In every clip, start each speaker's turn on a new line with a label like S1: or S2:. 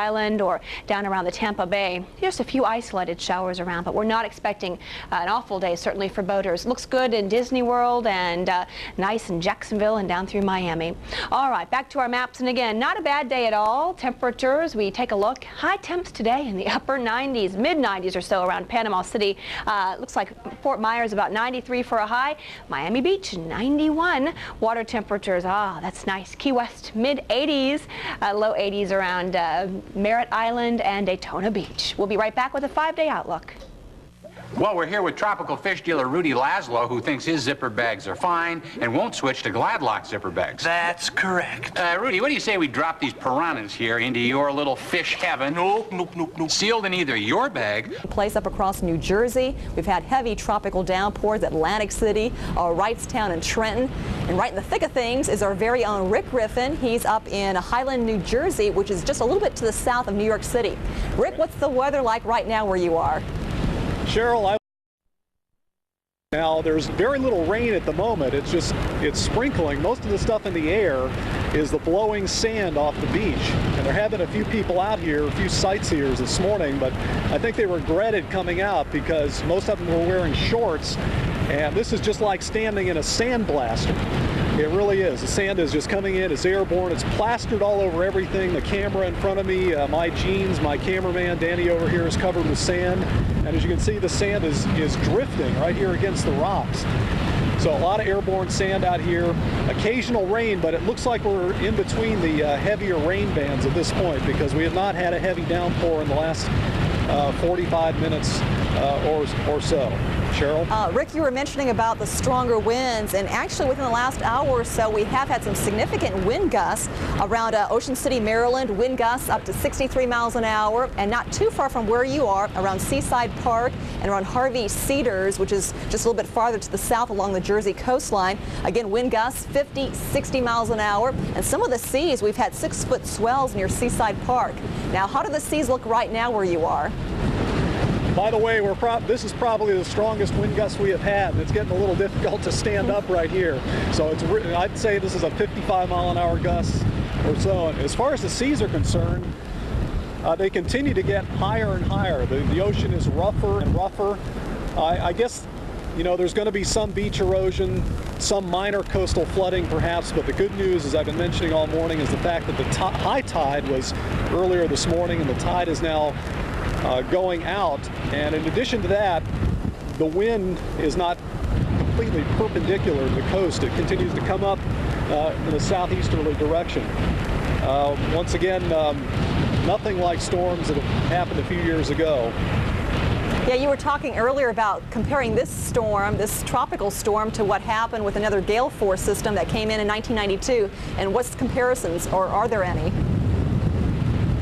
S1: Island or down around the Tampa Bay. Just a few isolated showers around, but we're not expecting an awful day, certainly for boaters. Looks good in Disney World and nice in Jacksonville and down through Miami. All right, back to our maps, and again, not a bad day at all. Temperatures, we take a look. High temps today in the upper 90s, mid 90s or so around Panama City. Looks like Fort Myers about 93 for a high. Miami Beach 91. Water temperatures, that's nice. Key West mid 80s, low 80s around Merritt Island and Daytona Beach. We'll be right back with a 5-day outlook.
S2: Well, we're here with tropical fish dealer Rudy Laszlo, who thinks his zipper bags are fine and won't switch to Gladlock zipper bags.
S3: That's correct.
S2: Rudy, what do you say we drop these piranhas here into your little fish heaven?
S3: Nope.
S2: Sealed in either your bag.
S4: Place up across New Jersey. We've had heavy tropical downpours at Atlantic City, Wrightstown, and Trenton. And right in the thick of things is our very own Rick Griffin. He's up in Highland, New Jersey, which is just a little bit to the south of New York City. Rick, what's the weather like right now where you are?
S5: Cheryl, now there's very little rain at the moment. It's sprinkling. Most of the stuff in the air is the blowing sand off the beach. And there have been a few people out here, a few sightseers this morning, but I think they regretted coming out because most of them were wearing shorts. And this is just like standing in a sandblaster. It really is. The sand is just coming in. It's airborne. It's plastered all over everything. The camera in front of me, my jeans, my cameraman Danny over here is covered with sand. And as you can see, the sand is drifting right here against the rocks. So a lot of airborne sand out here. Occasional rain, but it looks like we're in between the heavier rain bands at this point because we have not had a heavy downpour in the last 45 minutes or so. Cheryl?
S4: Rick, you were mentioning about the stronger winds, and actually within the last hour or so we have had some significant wind gusts around Ocean City, Maryland. Wind gusts up to 63 miles an hour, and not too far from where you are around Seaside Park and around Harvey Cedars, which is just a little bit farther to the south along the Jersey coastline. Again, wind gusts 50, 60 miles an hour, and some of the seas, we've had 6-foot swells near Seaside Park. Now, how do the seas look right now where you are?
S5: By the way, this is probably the strongest wind gust we have had, and it's getting a little difficult to stand up right here. So I'd say this is a 55-mile-an-hour gust or so. And as far as the seas are concerned, they continue to get higher and higher. The ocean is rougher and rougher. I guess, there's going to be some beach erosion, some minor coastal flooding perhaps, but the good news, as I've been mentioning all morning, is the fact that the high tide was earlier this morning, and the tide is now going out. And in addition to that, the wind is not completely perpendicular to the coast. It continues to come up in a southeasterly direction. Once again, nothing like storms that have happened a few years ago.
S4: Yeah, you were talking earlier about comparing this storm, this tropical storm, to what happened with another gale force system that came in 1992. And what's the comparisons, or are there any?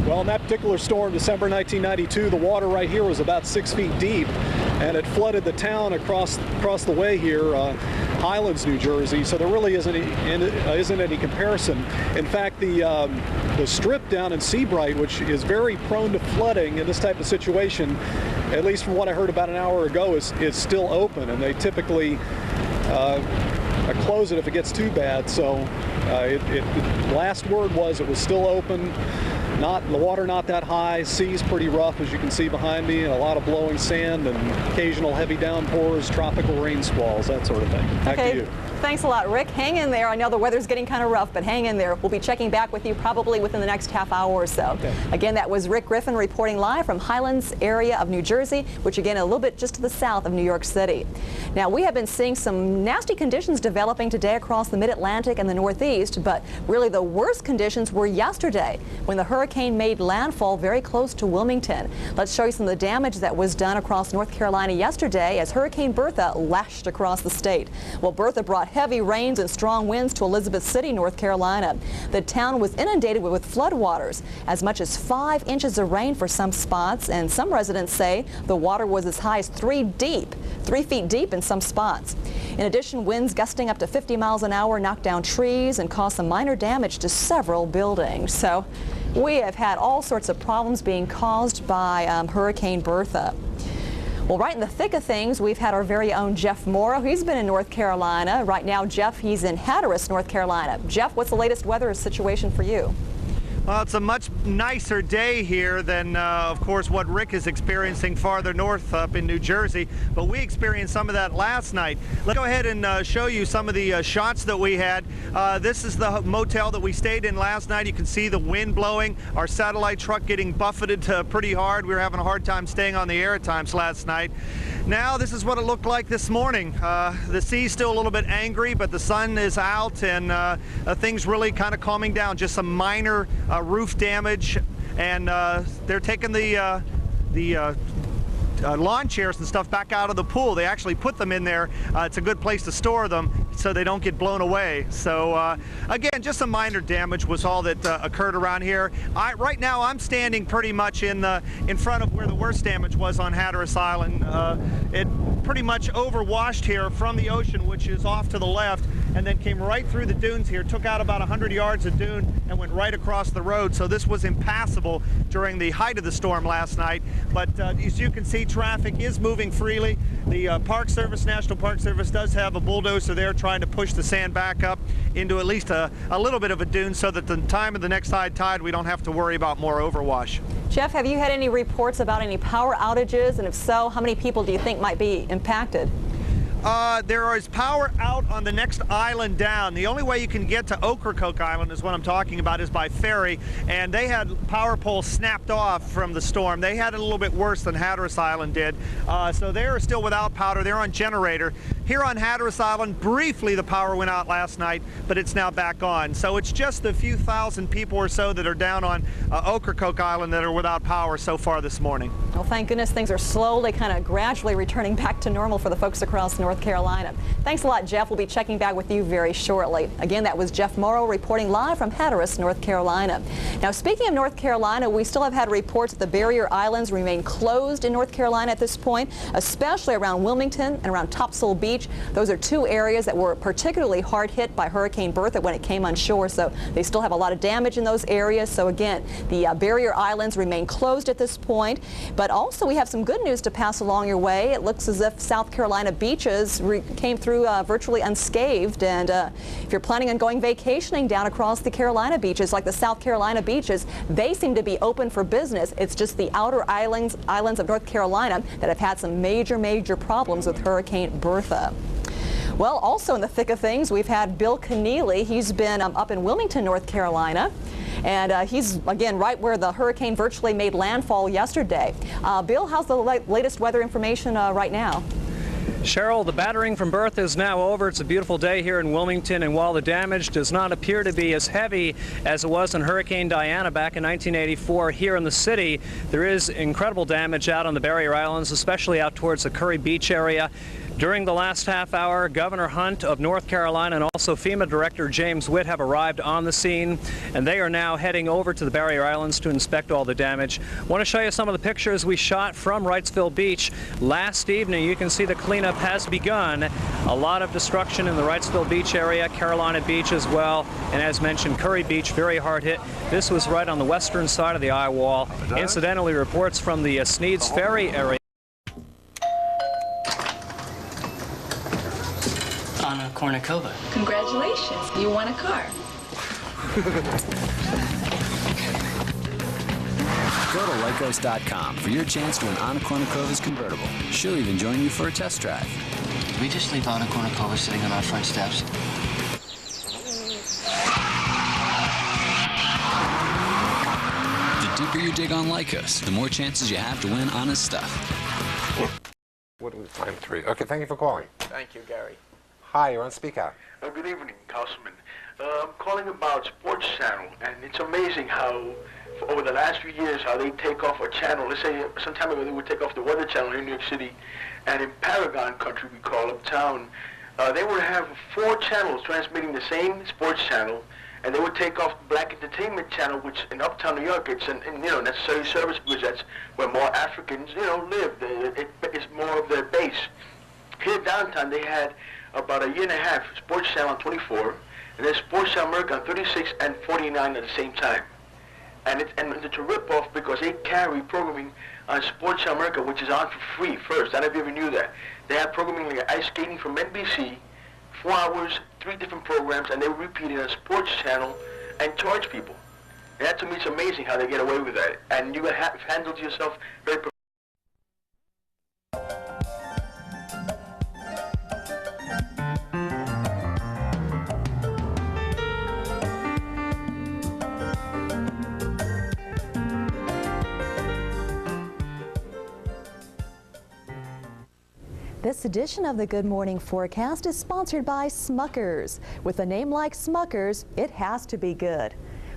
S5: Well, in that particular storm, December 1992, the water right here was about 6 feet deep, and it flooded the town across the way here, Highlands, New Jersey. So there really isn't any comparison. In fact, the strip down in Seabright, which is very prone to flooding in this type of situation, at least from what I heard about an hour ago, is still open, and they typically close it if it gets too bad. So the last word was it was still open. The water not that high, seas pretty rough as you can see behind me, and a lot of blowing sand and occasional heavy downpours, tropical rain squalls, that sort of thing. Back to you.
S4: Thanks a lot, Rick. Hang in there. I know the weather's getting kind of rough, but hang in there. We'll be checking back with you probably within the next half hour or so.
S5: Okay.
S4: Again, that was Rick Griffin reporting live from Highlands area of New Jersey, which again, a little bit just to the south of New York City. Now, we have been seeing some nasty conditions developing today across the mid-Atlantic and the Northeast, but really the worst conditions were yesterday when the hurricane made landfall very close to Wilmington. Let's show you some of the damage that was done across North Carolina yesterday as Hurricane Bertha lashed across the state. Well, Bertha brought heavy rains and strong winds to Elizabeth City, North Carolina. The town was inundated with floodwaters, as much as 5 inches of rain for some spots, and some residents say the water was as high as 3 feet deep in some spots. In addition, winds gusting up to 50 miles an hour knocked down trees and caused some minor damage to several buildings. So we have had all sorts of problems being caused by Hurricane Bertha. Well, right in the thick of things, we've had our very own Jeff Morrow. He's been in North Carolina. Right now, Jeff, he's in Hatteras, North Carolina. Jeff, what's the latest weather situation for you?
S3: Well, it's a much nicer day here than, of course, what Rick is experiencing farther north up in New Jersey, but we experienced some of that last night. Let's go ahead and show you some of the shots that we had. This is the motel that we stayed in last night. You can see the wind blowing, our satellite truck getting buffeted pretty hard. We were having a hard time staying on the air at times last night. Now, this is what it looked like this morning. The sea's still a little bit angry, but the sun is out and things really kind of calming down. Just some minor roof damage, and they're taking the lawn chairs and stuff back out of the pool. They actually put them in there. It's a good place to store them so they don't get blown away. So again, just some minor damage was all that occurred around here. Right now I'm standing pretty much in front of where the worst damage was on Hatteras Island. It pretty much overwashed here from the ocean, which is off to the left, and then came right through the dunes here, took out about 100 yards of dune and went right across the road. So this was impassable during the height of the storm last night. But as you can see, traffic is moving freely. The Park Service, National Park Service, does have a bulldozer there trying to push the sand back up into at least a little bit of a dune so that the time of the next high tide we don't have to worry about more overwash.
S4: Jeff, have you had any reports about any power outages? And if so, how many people do you think might be impacted?
S3: There is power out on the next island down. The only way you can get to Ocracoke Island is what I'm talking about, is by ferry, and they had power poles snapped off from the storm. They had it a little bit worse than Hatteras Island did, so they're still without power. They're on generator. Here on Hatteras Island, briefly the power went out last night, but it's now back on. So it's just a few thousand people or so that are down on Ocracoke Island that are without power so far this morning.
S4: Well, thank goodness things are slowly, kind of gradually returning back to normal for the folks across North Carolina. Thanks a lot, Jeff. We'll be checking back with you very shortly. Again, that was Jeff Morrow reporting live from Hatteras, North Carolina. Now, speaking of North Carolina, we still have had reports that the barrier islands remain closed in North Carolina at this point, especially around Wilmington and around Topsail Beach. Those are two areas that were particularly hard hit by Hurricane Bertha when it came on shore, so they still have a lot of damage in those areas. So again, the barrier islands remain closed at this point, but also we have some good news to pass along your way. It looks as if South Carolina beaches came through virtually unscathed, and if you're planning on going vacationing down across the Carolina beaches, like the South Carolina beaches, they seem to be open for business. It's just the outer islands of North Carolina that have had some major problems with Hurricane Bertha. Well, also in the thick of things, we've had Bill Keneally. He's been up in Wilmington, North Carolina, and he's, again, right where the hurricane virtually made landfall yesterday. Bill, how's the latest weather information right now?
S6: Cheryl, the battering from Bertha is now over. It's a beautiful day here in Wilmington, and while the damage does not appear to be as heavy as it was in Hurricane Diana back in 1984 here in the city, there is incredible damage out on the barrier islands, especially out towards the Curry Beach area. During the last half hour, Governor Hunt of North Carolina and also FEMA Director James Witt have arrived on the scene, and they are now heading over to the barrier islands to inspect all the damage. I want to show you some of the pictures we shot from Wrightsville Beach last evening. You can see the cleanup has begun. A lot of destruction in the Wrightsville Beach area, Carolina Beach as well, and as mentioned, Curry Beach, very hard hit. This was right on the western side of the eye wall. Incidentally, reports from the Sneads Ferry area.
S7: Anna Kournikova.
S8: Congratulations, you won a car.
S9: Go to Lycos.com for your chance to win Anna Kournikova's convertible. She'll even join you for a test drive.
S7: Did we just leave Anna Kournikova sitting on our front steps?
S9: The deeper you dig on Lycos, the more chances you have to win Anna's stuff.
S10: What do we find? 3. Okay, thank you for calling.
S11: Thank you, Gary.
S10: Hi, you're on Speak Out.
S11: Good evening, Councilman. I'm calling about Sports Channel, and it's amazing how, over the last few years, how they take off a channel. Let's say some time ago they would take off the Weather Channel here in New York City, and in Paragon Country, we call uptown, they would have 4 channels transmitting the same sports channel, and they would take off Black Entertainment Channel, which in uptown New York, it's an necessary service because that's where more Africans, live. It's more of their base. Here downtown, they had about a year and a half Sports Channel on 24, and then Sports Channel America on 36 and 49 at the same time. And it's a rip-off because they carry programming on Sports Channel America, which is on for free first. I don't know if you ever knew that. They have programming like ice skating from NBC, 4 hours, 3 different programs, and they repeat it on Sports Channel and charge people. And that to me, it's amazing how they get away with that. And you have handled yourself very professionally.
S4: This edition of the Good Morning Forecast is sponsored by Smuckers. With a name like Smuckers, it has to be good.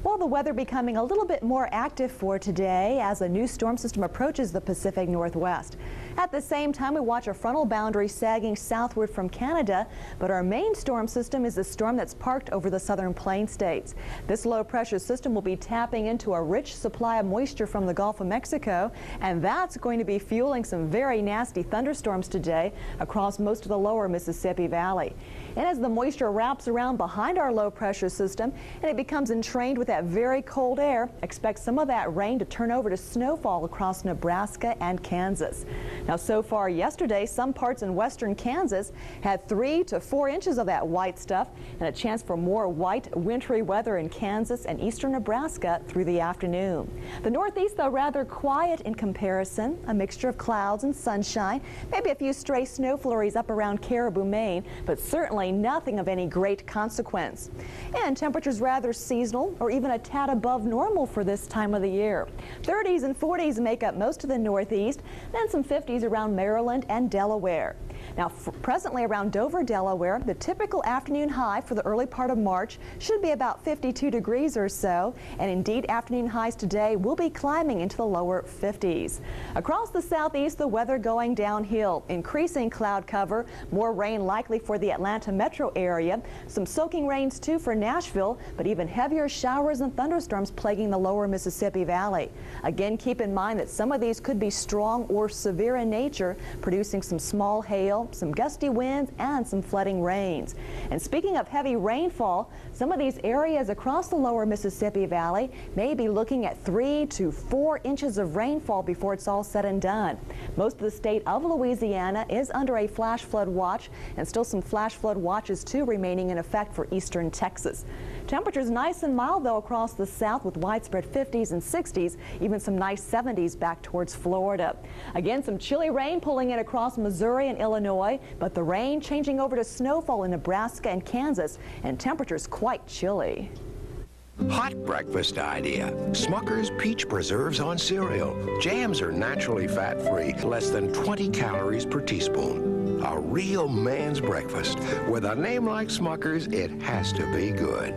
S4: Well, the weather becoming a little bit more active for today as a new storm system approaches the Pacific Northwest. At the same time, we watch a frontal boundary sagging southward from Canada, but our main storm system is a storm that's parked over the southern plain states. This low pressure system will be tapping into a rich supply of moisture from the Gulf of Mexico, and that's going to be fueling some very nasty thunderstorms today across most of the lower Mississippi Valley. And as the moisture wraps around behind our low pressure system and it becomes entrained with that very cold air, expect some of that rain to turn over to snowfall across Nebraska and Kansas. Now, so far yesterday, some parts in western Kansas had 3 to 4 inches of that white stuff and a chance for more white, wintry weather in Kansas and eastern Nebraska through the afternoon. The Northeast, though, rather quiet in comparison, a mixture of clouds and sunshine, maybe a few stray snow flurries up around Caribou, Maine, but certainly nothing of any great consequence. And temperatures rather seasonal or even a tad above normal for this time of the year. 30s and 40s make up most of the Northeast, then some 50s around Maryland and Delaware. Now, presently around Dover, Delaware, the typical afternoon high for the early part of March should be about 52 degrees or so, and indeed afternoon highs today will be climbing into the lower 50s. Across the southeast, the weather going downhill, increasing cloud cover, more rain likely for the Atlanta metro area, some soaking rains too for Nashville, but even heavier showers and thunderstorms plaguing the lower Mississippi Valley. Again, keep in mind that some of these could be strong or severe in nature, producing some small hail, some gusty winds, and some flooding rains. And speaking of heavy rainfall, some of these areas across the lower Mississippi Valley may be looking at 3 to 4 inches of rainfall before it's all said and done. Most of the state of Louisiana is under a flash flood watch, and still some flash flood watches too remaining in effect for eastern Texas. Temperatures nice and mild though across the south with widespread 50s and 60s, even some nice 70s back towards Florida. Again, some chilly rain pulling in across Missouri and Illinois, but the rain changing over to snowfall in Nebraska and Kansas, and temperatures quite chilly.
S12: Hot breakfast idea. Smucker's peach preserves on cereal. Jams are naturally fat-free, less than 20 calories per teaspoon. A real man's breakfast. With a name like Smucker's, it has to be good.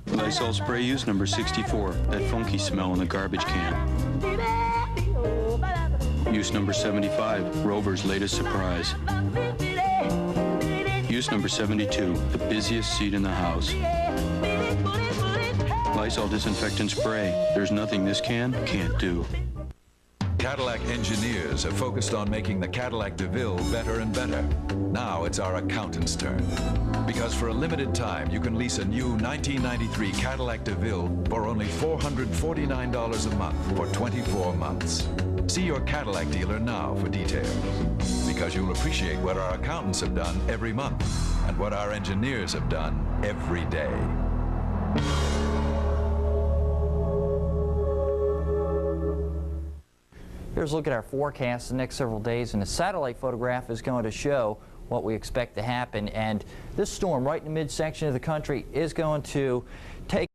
S13: Lysol spray use number 64. That funky smell in the garbage can. Use number 75. Rover's latest surprise. Use number 72. The busiest seat in the house. Lysol disinfectant spray. There's nothing this can can't do.
S14: Cadillac engineers have focused on making the Cadillac DeVille better and better. Now it's our accountant's turn. Because for a limited time, you can lease a new 1993 Cadillac DeVille for only $449 a month for 24 months. See your Cadillac dealer now for details. Because you'll appreciate what our accountants have done every month and what our engineers have done every day.
S15: Here's a look at our forecast the next several days, and a satellite photograph is going to show what we expect to happen. And this storm right in the midsection of the country is going to take